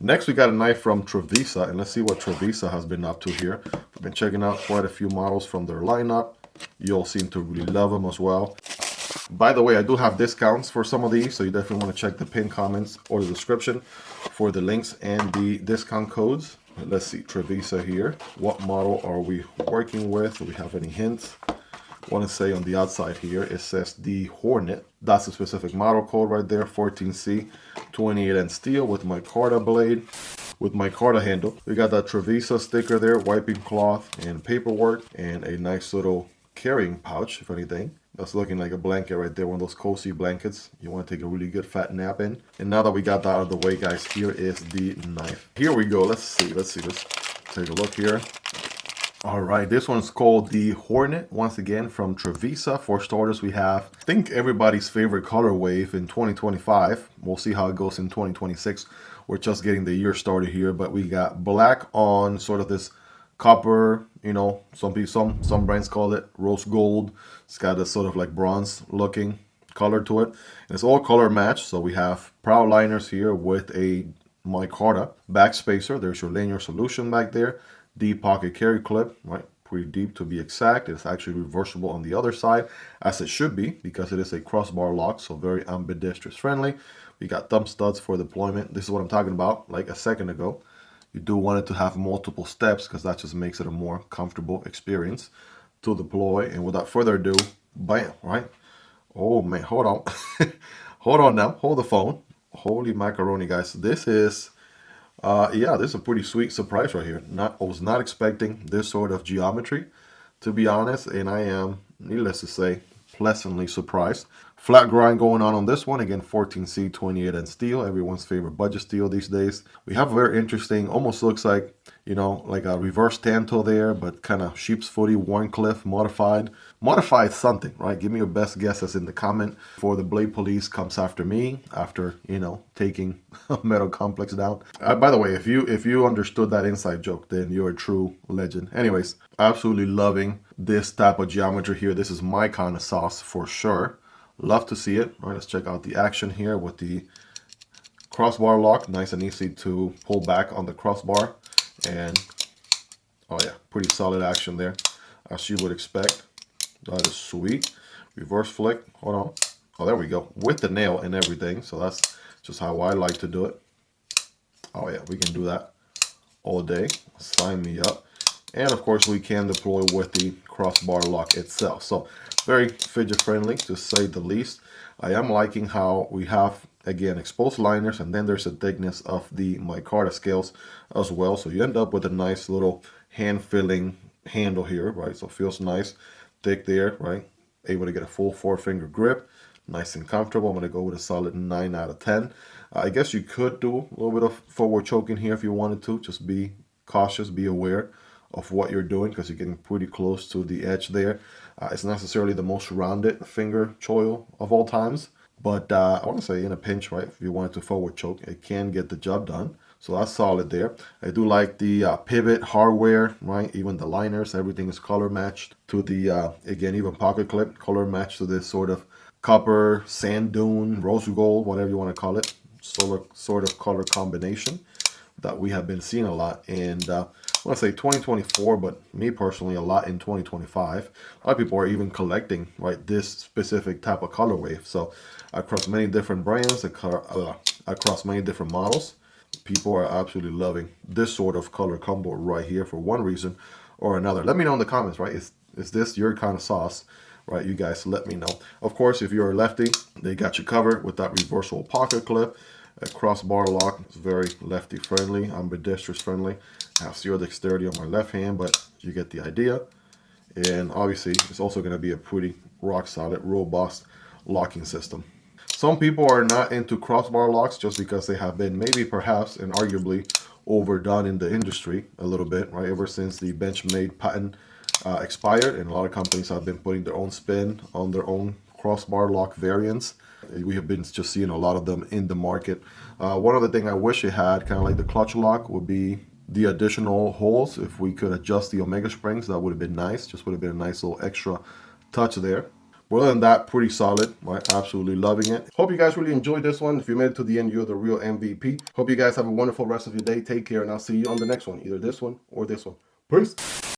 Next, we got a knife from Trivisa, and let's see what Trivisa has been up to here. I've been checking out quite a few models from their lineup. You'll seem to really love them as well. By the way, I do have discounts for some of these, so you definitely want to check the pinned comments or the description for the links and the discount codes. Let's see, Trivisa here. What model are we working with? Do we have any hints? I want to say on the outside here, it says the Hornet. That's a specific model code right there, 14C, 28N steel with micarta blade, with micarta handle. We got that Trivisa sticker there, wiping cloth and paperwork, and a nice little carrying pouch, if anything. That's looking like a blanket right there, one of those cozy blankets you want to take a really good fat nap in. And now that we got that out of the way, guys, here is the knife. Here we go. Let's take a look here. All right, this one's called the Hornet, once again from Trivisa. For starters, we have, I think, everybody's favorite color wave in 2025. We'll see how it goes in 2026. We're just getting the year started here, but we got black on sort of this copper, you know, some brands call it rose gold. It's got a sort of like bronze looking color to it. And it's all color matched. So we have prow liners here with a micarta back spacer. There's your linear solution back there. Deep pocket carry clip, right? Pretty deep to be exact. It's actually reversible on the other side, as it should be, because it is a crossbar lock, so very ambidextrous friendly. We got thumb studs for deployment. This is what I'm talking about like a second ago. You do want it to have multiple steps because that just makes it a more comfortable experience to deploy. And without further ado, bam, right? Oh man, hold on. Hold on now, hold the phone. Holy macaroni, guys. This is yeah, this is a pretty sweet surprise right here. I was not expecting this sort of geometry, to be honest, and I am, needless to say, pleasantly surprised. Flat grind going on this one. Again, 14C, 28N steel, everyone's favorite budget steel these days. We have a very interesting, almost looks like, you know, like a reverse tanto there, but kind of sheep's footy, Warncliffe, modified. Modified something, right? Give me your best guesses in the comment before the Blade Police comes after me, after, you know, taking Metal Complex down. By the way, if you understood that inside joke, then you're a true legend. Anyways, absolutely loving this type of geometry here. This is my kind of sauce for sure. Love to see it. All right, let's check out the action here with the crossbar lock. Nice and easy to pull back on the crossbar. And, oh yeah, pretty solid action there, as you would expect. That is sweet. Reverse flick. Hold on. Oh, there we go. With the nail and everything. So that's just how I like to do it. Oh yeah, we can do that all day. Sign me up. And of course, we can deploy with the crossbar lock itself. So very fidget friendly, to say the least. I am liking how we have, again, exposed liners, and then there's a thickness of the micarta scales as well. So you end up with a nice little hand-filling handle here, right? So it feels nice, thick there, right? Able to get a full 4-finger grip. Nice and comfortable. I'm going to go with a solid 9 out of 10. I guess you could do a little bit of forward choking here if you wanted to. Just be cautious, be aware of what you're doing, because you're getting pretty close to the edge there. It's not necessarily the most rounded finger choil of all times, but I want to say in a pinch, right, if you wanted to forward choke, it can get the job done. So that's solid there. I do like the pivot hardware, right? Even the liners, everything is color matched to the, again, even pocket clip, color matched to this sort of copper, sand dune, rose gold, whatever you want to call it, sort of color combination that we have been seeing a lot. And I want to say 2024, but me personally, a lot in 2025. A lot of people are even collecting, right, this specific type of color wave. So across many different brands, across many different models, people are absolutely loving this sort of color combo right here for one reason or another. Let me know in the comments, right? Is this your kind of sauce? Right, you guys let me know. Of course, if you're a lefty, they got you covered with that reversible pocket clip. A crossbar lock is very lefty friendly, ambidextrous friendly. I have zero dexterity on my left hand, but you get the idea. And obviously, it's also going to be a pretty rock solid, robust locking system. Some people are not into crossbar locks just because they have been maybe perhaps and arguably overdone in the industry a little bit, right? Ever since the Benchmade patent expired, and a lot of companies have been putting their own spin on their own crossbar lock variants. We have been just seeing a lot of them in the market. One other thing I wish it had, kind of like the clutch lock, would be the additional holes. If we could adjust the omega springs, that would have been nice. Just would have been a nice little extra touch there. But other than that, pretty solid, right? Absolutely loving it. Hope you guys really enjoyed this one. If you made it to the end, you're the real MVP. Hope you guys have a wonderful rest of your day. Take care, and I'll see you on the next one, either this one or this one. Peace.